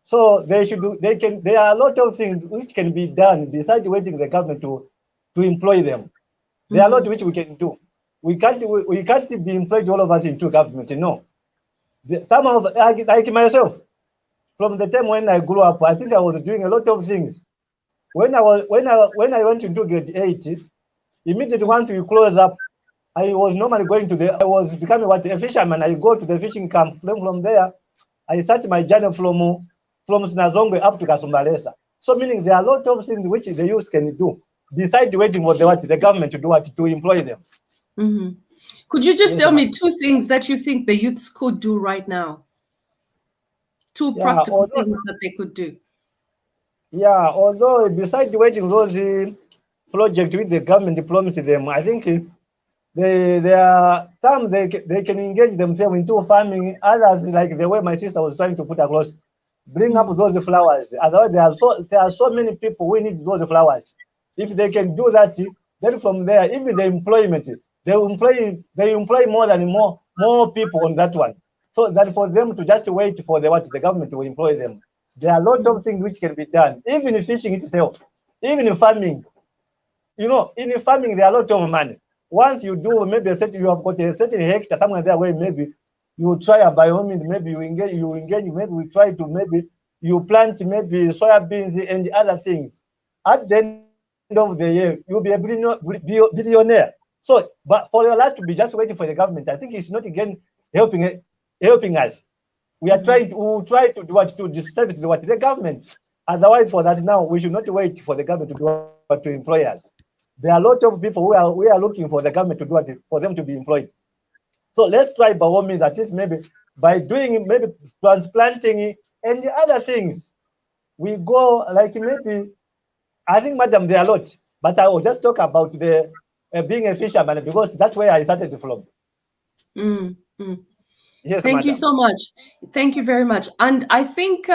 So they should do, they can, there are a lot of things which can be done besides waiting the government to employ them. There are a lot which we can do. We can't be employed all of us into government, no. Some of, like myself, from the time when I grew up, I think I was doing a lot of things. When I went into grade 8, immediately once we close up, I was normally going to I was becoming a fisherman. I go to the fishing camp. From there, I start my journey from Sinazongwe up to Kasumbalesa. So meaning there are a lot of things which the youth can do besides waiting for the government to do to employ them. Could you just tell me 2 things that you think the youths could do right now? 2 practical things that they could do. Yeah, although besides waiting those projects which the government promised them, I think there are some they can engage themselves into farming. Others, like the way my sister was trying to put across, bring up those flowers. Otherwise, there are so many people who need those flowers. If they can do that, then from there, even the employment, they employ more people on that one. So that for them to just wait for the government to employ them. There are a lot of things which can be done, even in fishing itself, even in farming. You know, in farming, there are a lot of money. Once you do, maybe you have got a certain hectare somewhere there where maybe you try a biome, maybe you engage, maybe we try to, maybe you plant maybe soya beans and other things. At the end of the year, you'll be a billionaire. So, but for your life to be just waiting for the government, I think it's not again helping us. We are trying to do what to disturb the government. Otherwise, for that now, we should not wait for the government to do what to employ us. There are a lot of people we are looking for the government to do what for them to be employed. So let's try by all means, at least maybe by doing maybe transplanting and the other things. We go like maybe, I think, madam, there are a lot, but I will just talk about the being a fisherman because that's where I started from. Yes, Thank madam. you so much. Thank you very much. And I think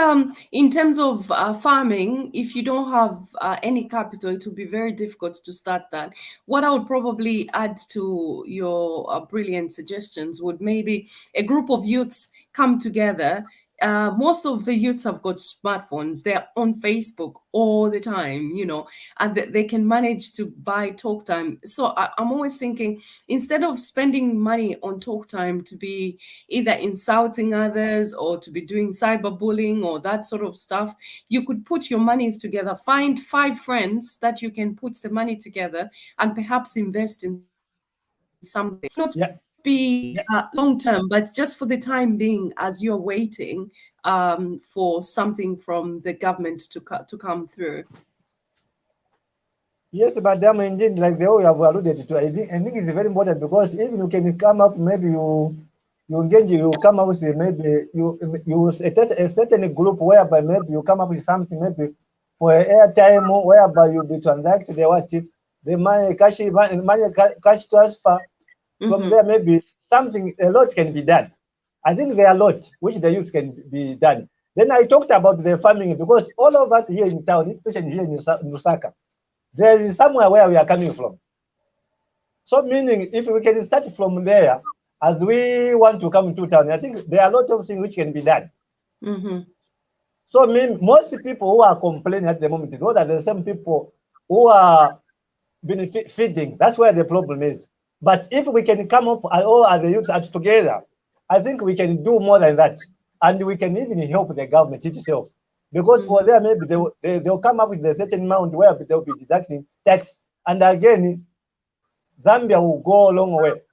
in terms of farming, if you don't have any capital, it will be very difficult to start that. What I would probably add to your brilliant suggestions would maybe a group of youths come together. Most of the youths have got smartphones. They're on Facebook all the time, you know, and they can manage to buy talk time. So I'm always thinking, instead of spending money on talk time to be either insulting others or to be doing cyberbullying or that sort of stuff, you could put your monies together, find 5 friends that you can put the money together and perhaps invest in something. Not be long term, but just for the time being, as you're waiting for something from the government to come through. Yes, madam, indeed, like the way you have alluded to, I think it's very important because even you can come up, maybe you engage, you come up with maybe you a certain group whereby maybe you come up with something maybe for airtime whereby you be transact the money cash transfer. From there, maybe a lot can be done. I think there are a lot which the youth can be done. Then I talked about the farming because all of us here in town, especially here in Lusaka, there is somewhere where we are coming from. So meaning if we can start from there, as we want to come to town, I think there are a lot of things which can be done. So most people who are complaining at the moment, those are the same people who are benefiting. That's where the problem is. But if we can come up all as the youths are together, I think we can do more than that. And we can even help the government itself. Because for them, maybe they'll come up with a certain amount where they'll be deducting tax. And again, Zambia will go a long way.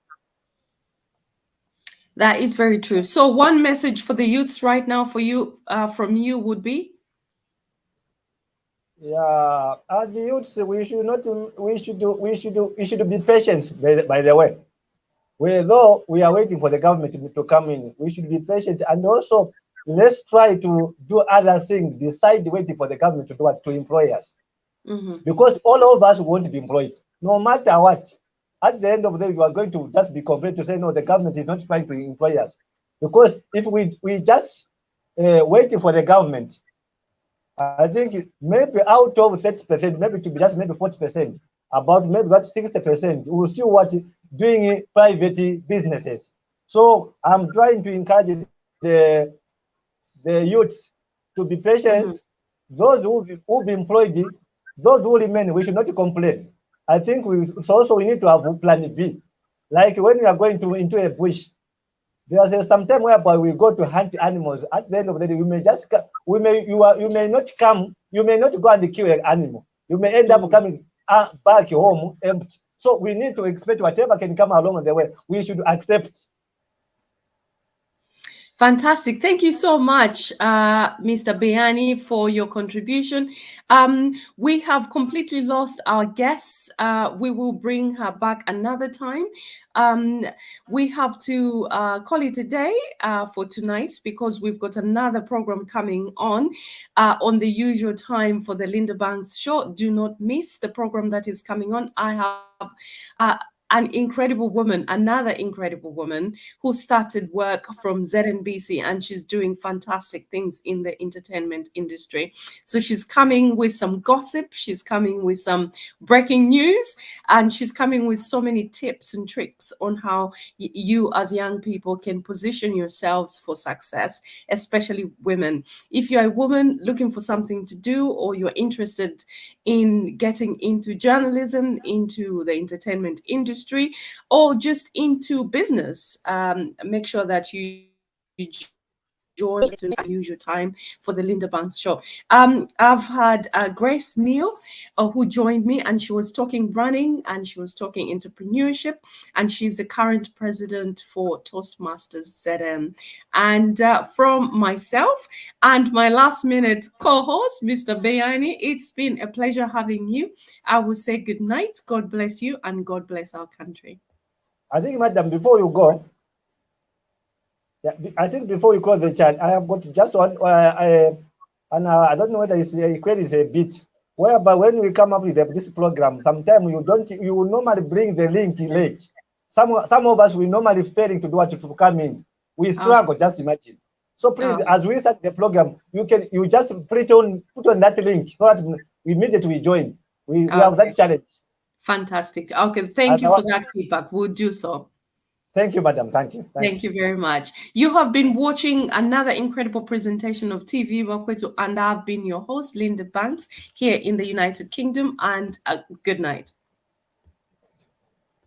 That is very true. So one message for the youths right now for you, from you would be? Yeah, as the youths, we should be patient, by the way. Though we are waiting for the government to come in, we should be patient. And also, let's try to do other things besides waiting for the government to do what, to employ us. Because all of us want to be employed, no matter what. At the end of the day, you are going to just be complaining to say, no, the government is not trying to employ us. Because if we just waiting for the government, I think maybe out of 30%, maybe to be just maybe 40%, about maybe what 60% will still what doing private businesses. So I'm trying to encourage the youths to be patient. Those who be employed, those who remain, we should not complain. I think we need to have a plan B. Like when we are going into a bush, there's some time whereby we go to hunt animals. At the end of the day, you may not go and kill an animal. You may end up coming back home empty. So we need to expect whatever can come along the way. We should accept. Fantastic. Thank you so much, Mr. Bayani, for your contribution. We have completely lost our guests. We will bring her back another time. We have to call it a day for tonight because we've got another program coming on the usual time for the Linda Banks Show. Do not miss the program that is coming on. I have another incredible woman who started work from ZNBC, and she's doing fantastic things in the entertainment industry. So she's coming with some gossip, she's coming with some breaking news, and she's coming with so many tips and tricks on how you as young people can position yourselves for success, especially women. If you're a woman looking for something to do, or you're interested in getting into journalism, into the entertainment industry, or just into business, make sure that you join at the usual time for the Linda Banks Show. I've had Grace Neal who joined me, and she was talking running and she was talking entrepreneurship, and she's the current president for Toastmasters ZM. And from myself and my last minute co-host, Mr. Bayani, it's been a pleasure having you. I will say good night. God bless you, and God bless our country. I think, madam, before you go, I think before you close the chat, I have got just one, and I don't know whether it's a bit, whereby when we come up with this program, sometimes you will normally bring the link late. Some of us, we normally failing to do what to come in. We struggle, just imagine. So please, as we start the program, you just put on that link so that immediately we join. We have that challenge. Fantastic. Okay, thank you for that feedback. We'll do so. Thank you, madam. Thank you. Thank you very much. You have been watching another incredible presentation of TV Bakwetu, and I've been your host, Linda Banks, here in the United Kingdom, and good night.